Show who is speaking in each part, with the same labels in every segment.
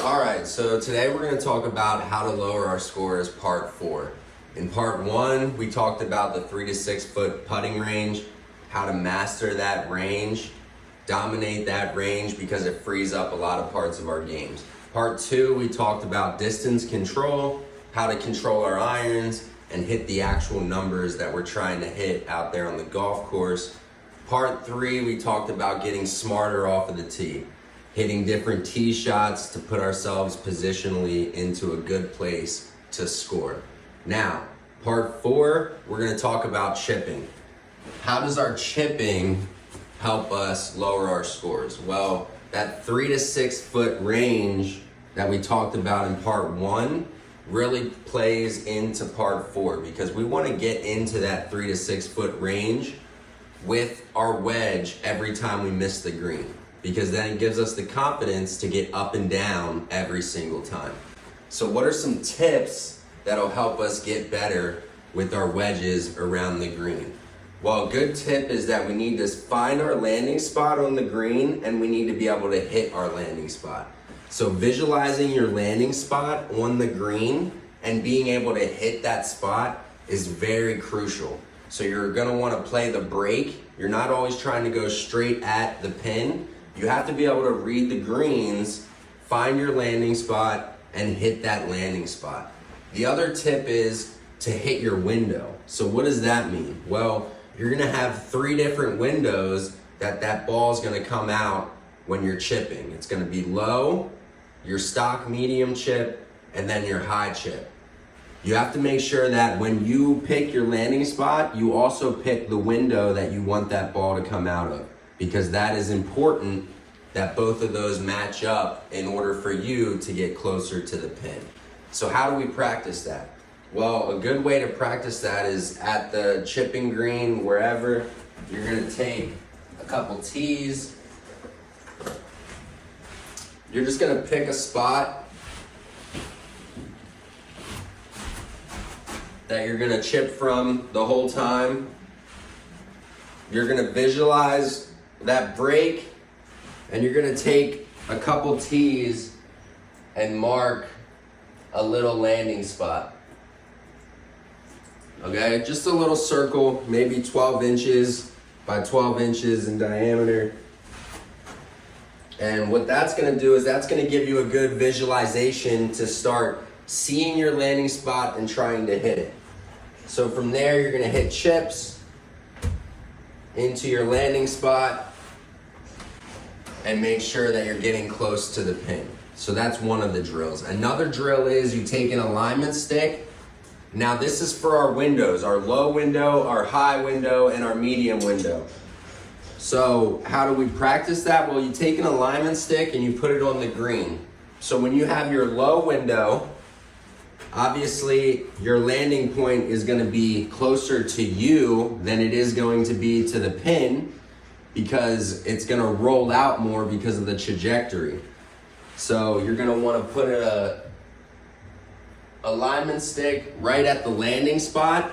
Speaker 1: All right, so today we're going to talk about how to lower our scores, part 4. In part 1, we talked about the 3 to 6 foot putting range, how to master that range, dominate that range because it frees up a lot of parts of our games. Part 2, we talked about distance control, how to control our irons and hit the actual numbers that we're trying to hit out there on the golf course. Part 3, we talked about getting smarter off of the tee, hitting different tee shots to put ourselves positionally into a good place to score. Now, part 4, we're going to talk about chipping. How does our chipping help us lower our scores? Well, that 3 to 6 foot range that we talked about in part 1 really plays into part 4 because we want to get into that 3 to 6 foot range with our wedge every time we miss the green, because then it gives us the confidence to get up and down every single time. So what are some tips that'll help us get better with our wedges around the green? Well, a good tip is that we need to find our landing spot on the green and we need to be able to hit our landing spot. So visualizing your landing spot on the green and being able to hit that spot is very crucial. So you're gonna wanna play the break. You're not always trying to go straight at the pin. You have to be able to read the greens, find your landing spot, and hit that landing spot. The other tip is to hit your window. So what does that mean? Well, you're gonna have 3 different windows that ball is gonna come out when you're chipping. It's gonna be low, your stock medium chip, and then your high chip. You have to make sure that when you pick your landing spot, you also pick the window that you want that ball to come out of, because that is important that both of those match up in order for you to get closer to the pin. So how do we practice that? Well, a good way to practice that is at the chipping green, wherever. You're gonna take a couple tees. You're just gonna pick a spot that you're gonna chip from the whole time. You're gonna visualize that break, and you're gonna take a couple tees and mark a little landing spot. Okay, just a little circle, maybe 12 inches by 12 inches in diameter. And what that's gonna do is that's gonna give you a good visualization to start seeing your landing spot and trying to hit it. So from there, you're gonna hit chips into your landing spot and make sure that you're getting close to the pin. So that's one of the drills. Another drill is you take an alignment stick. Now this is for our windows, our low window, our high window, and our medium window. So how do we practice that? Well, you take an alignment stick and you put it on the green. So when you have your low window, obviously your landing point is gonna be closer to you than it is going to be to the pin, because it's gonna roll out more because of the trajectory. So you're gonna wanna put a alignment stick right at the landing spot,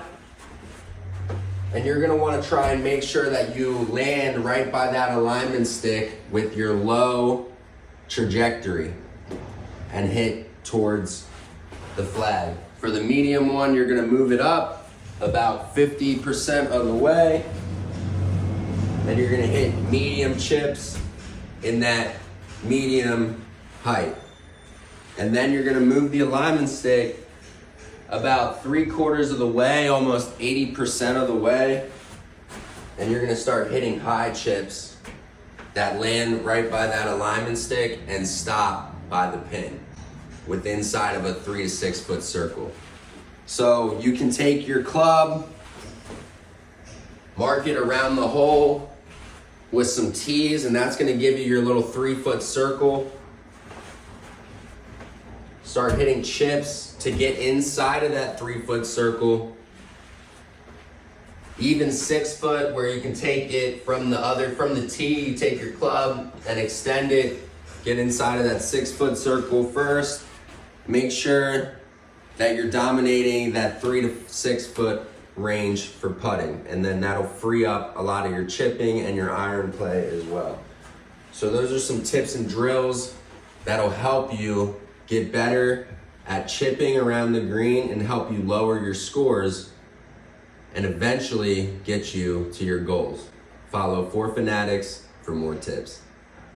Speaker 1: and you're gonna wanna try and make sure that you land right by that alignment stick with your low trajectory and hit towards the flag. For the medium one, you're gonna move it up about 50% of the way, and you're gonna hit medium chips in that medium height. And then you're gonna move the alignment stick about 3/4 of the way, almost 80% of the way, and you're gonna start hitting high chips that land right by that alignment stick and stop by the pin with inside of a 3 to 6 foot circle. So you can take your club, mark it around the hole with some tees, and that's gonna give you your little 3 foot circle. Start hitting chips to get inside of that 3 foot circle. Even 6 foot, where you can take it from the tee, you take your club and extend it, get inside of that 6 foot circle first. Make sure that you're dominating that 3 to 6 foot range for putting, and then that'll free up a lot of your chipping and your iron play as well. So those are some tips and drills that'll help you get better at chipping around the green and help you lower your scores and eventually get you to your goals. Follow 4 Fanatics for more tips.